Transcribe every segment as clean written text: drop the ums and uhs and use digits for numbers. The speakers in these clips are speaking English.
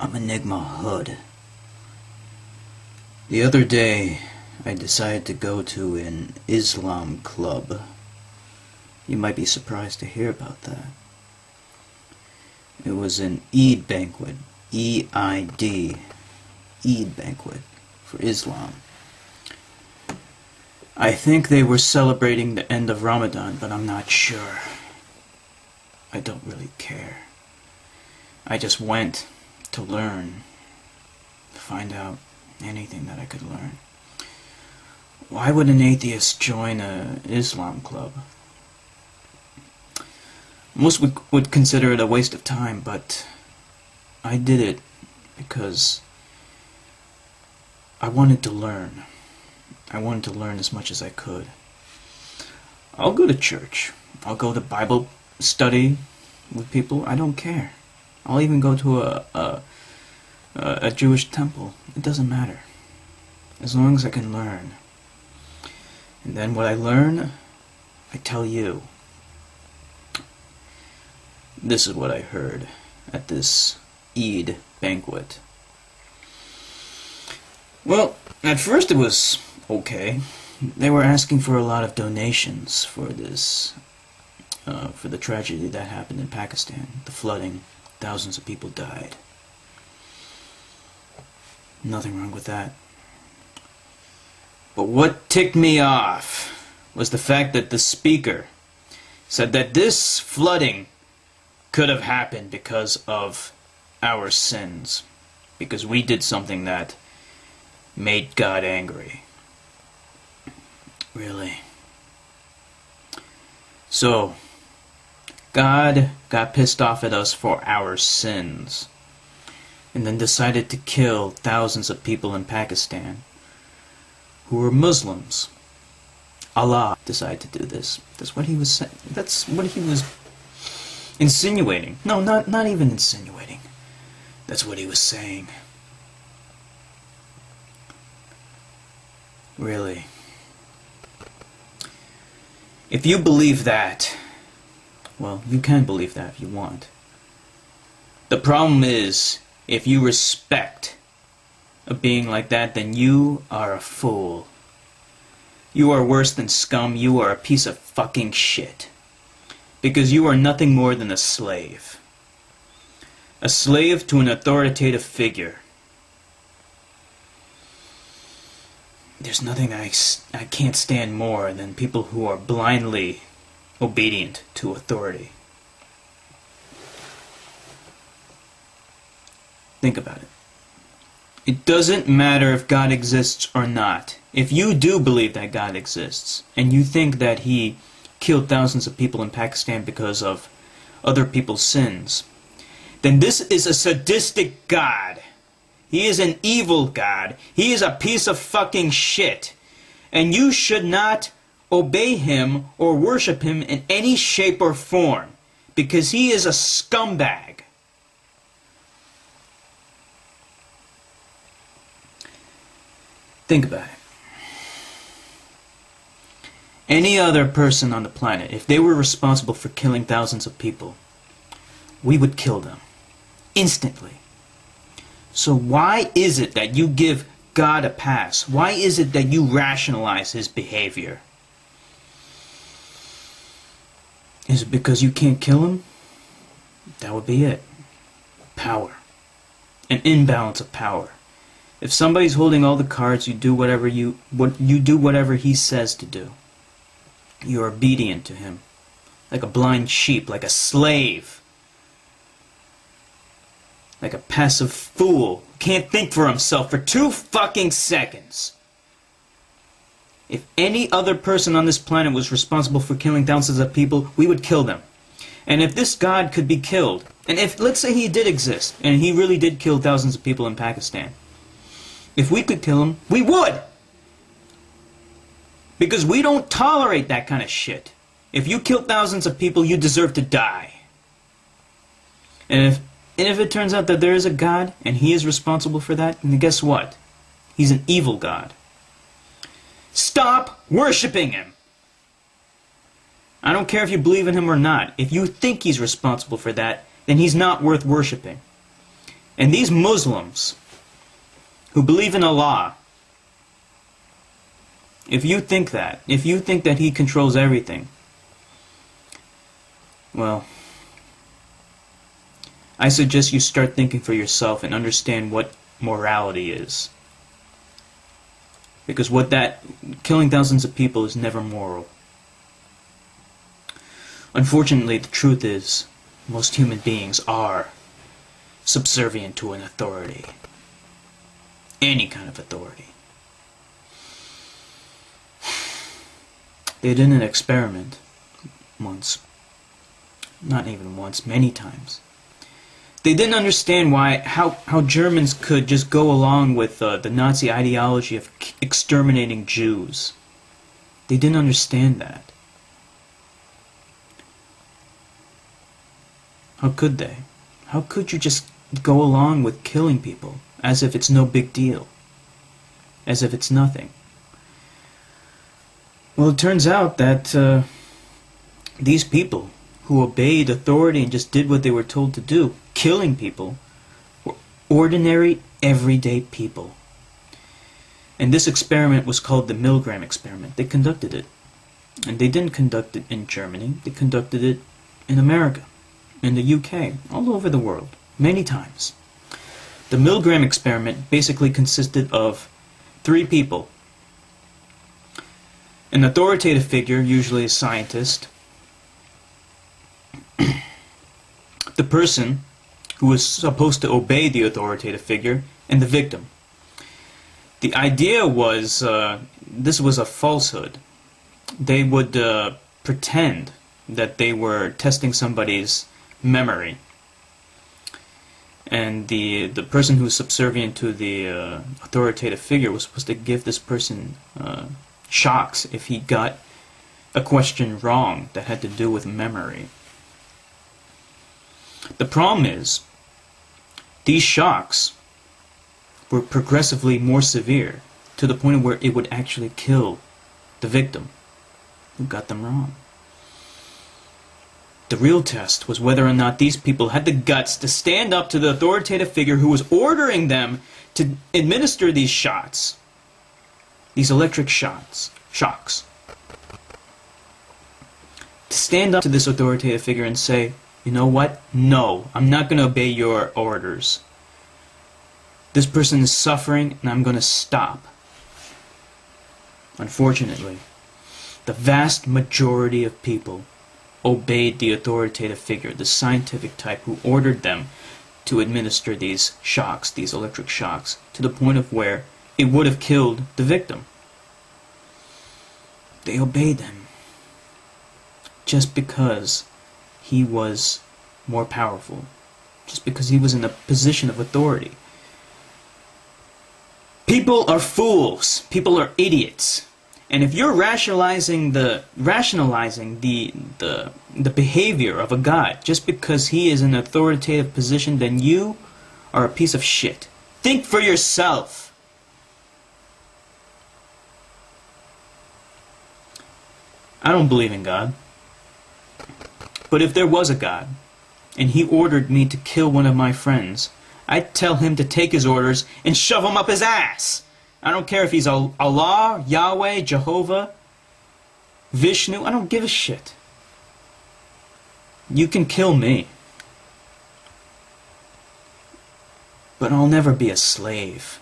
I'm Enigma Hood. The other day, I decided to go to an Islam club. You might be surprised to hear about that. It was an Eid banquet. E-I-D. Eid banquet for Islam. I think they were celebrating the end of Ramadan, but I'm not sure. I don't really care. I just went to learn, to find out anything that I could learn. Why would an atheist join an Islam club? Most would consider it a waste of time, but I did it because I wanted to learn. I wanted to learn as much as I could. I'll go to church. I'll go to Bible study with people. I don't care. I'll even go to a Jewish temple. It doesn't matter. As long as I can learn. And then what I learn, I tell you. This is what I heard at this Eid banquet. Well, at first it was okay. They were asking for a lot of donations for this, for the tragedy that happened in Pakistan, the flooding. Thousands of people died. Nothing wrong with that. But what ticked me off was the fact that the speaker said that this flooding could have happened because of our sins. Because we did something that made God angry. Really? So, God got pissed off at us for our sins, and then decided to kill thousands of people in Pakistan who were Muslims. Allah decided to do this. That's what he was saying. That's what he was insinuating. No, not even insinuating. That's what he was saying. Really. If you believe that, well, you can believe that if you want. The problem is, if you respect a being like that, then you are a fool. You are worse than scum. You are a piece of fucking shit. Because you are nothing more than a slave. A slave to an authoritative figure. There's nothing that I can't stand more than people who are blindly obedient to authority. Think about it. It doesn't matter if God exists or not. If you do believe that God exists, and you think that He killed thousands of people in Pakistan because of other people's sins, then this is a sadistic God. He is an evil God. He is a piece of fucking shit. And you should not obey Him or worship Him in any shape or form, because He is a scumbag. Think about it. Any other person on the planet, if they were responsible for killing thousands of people, we would kill them instantly. So why is it that you give God a pass? Why is it that you rationalize His behavior? Is it because you can't kill Him? That would be it. Power. An imbalance of power. If somebody's holding all the cards, you do whatever you do whatever he says to do. You're obedient to him. Like a blind sheep, like a slave. Like a passive fool who can't think for himself for 2 fucking seconds. If any other person on this planet was responsible for killing thousands of people, we would kill them. And if this God could be killed, and if, let's say he did exist, and he really did kill thousands of people in Pakistan, if we could kill him, we would! Because we don't tolerate that kind of shit. If you kill thousands of people, you deserve to die. And if it turns out that there is a God, and He is responsible for that, then guess what? He's an evil God. Stop worshipping Him! I don't care if you believe in Him or not. If you think He's responsible for that, then He's not worth worshipping. And these Muslims who believe in Allah, if you think that He controls everything, well, I suggest you start thinking for yourself and understand what morality is. Because killing thousands of people is never moral. Unfortunately, the truth is, most human beings are subservient to an authority. Any kind of authority. They did an experiment once. Not even once, many times. They didn't understand how Germans could just go along with the Nazi ideology of exterminating Jews. They didn't understand that. How could they? How could you just go along with killing people as if it's no big deal? As if it's nothing? Well, it turns out that these people who obeyed authority and just did what they were told to do, killing people, were ordinary, everyday people. And this experiment was called the Milgram experiment. They conducted it. And they didn't conduct it in Germany. They conducted it in America, in the UK, all over the world, many times. The Milgram experiment basically consisted of 3 people. An authoritative figure, usually a scientist, the person who was supposed to obey the authoritative figure, and the victim. The idea was, this was a falsehood. They would pretend that they were testing somebody's memory. And the person who was subservient to the authoritative figure was supposed to give this person shocks if he got a question wrong that had to do with memory. The problem is, these shocks were progressively more severe, to the point where it would actually kill the victim who got them wrong. The real test was whether or not these people had the guts to stand up to the authoritative figure who was ordering them to administer these shots, these electric shocks. To stand up to this authoritative figure and say, you know what? No, I'm not going to obey your orders. This person is suffering and I'm going to stop. Unfortunately, the vast majority of people obeyed the authoritative figure, the scientific type who ordered them to administer these shocks, these electric shocks, to the point of where it would have killed the victim. They obeyed him just because he was more powerful, just because he was in a position of authority. People are fools. People are idiots. And if you're rationalizing the behavior of a god just because he is in an authoritative position, then you are a piece of shit. Think for yourself. I don't believe in God. But if there was a God, and he ordered me to kill one of my friends, I'd tell him to take his orders and shove them up his ass. I don't care if he's Allah, Yahweh, Jehovah, Vishnu. I don't give a shit. You can kill me. But I'll never be a slave.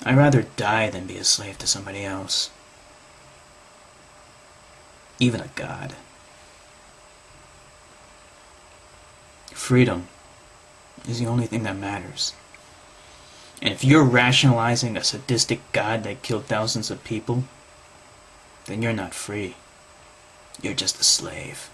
I'd rather die than be a slave to somebody else. Even a god. Freedom is the only thing that matters. And if you're rationalizing a sadistic god that killed thousands of people, then you're not free. You're just a slave.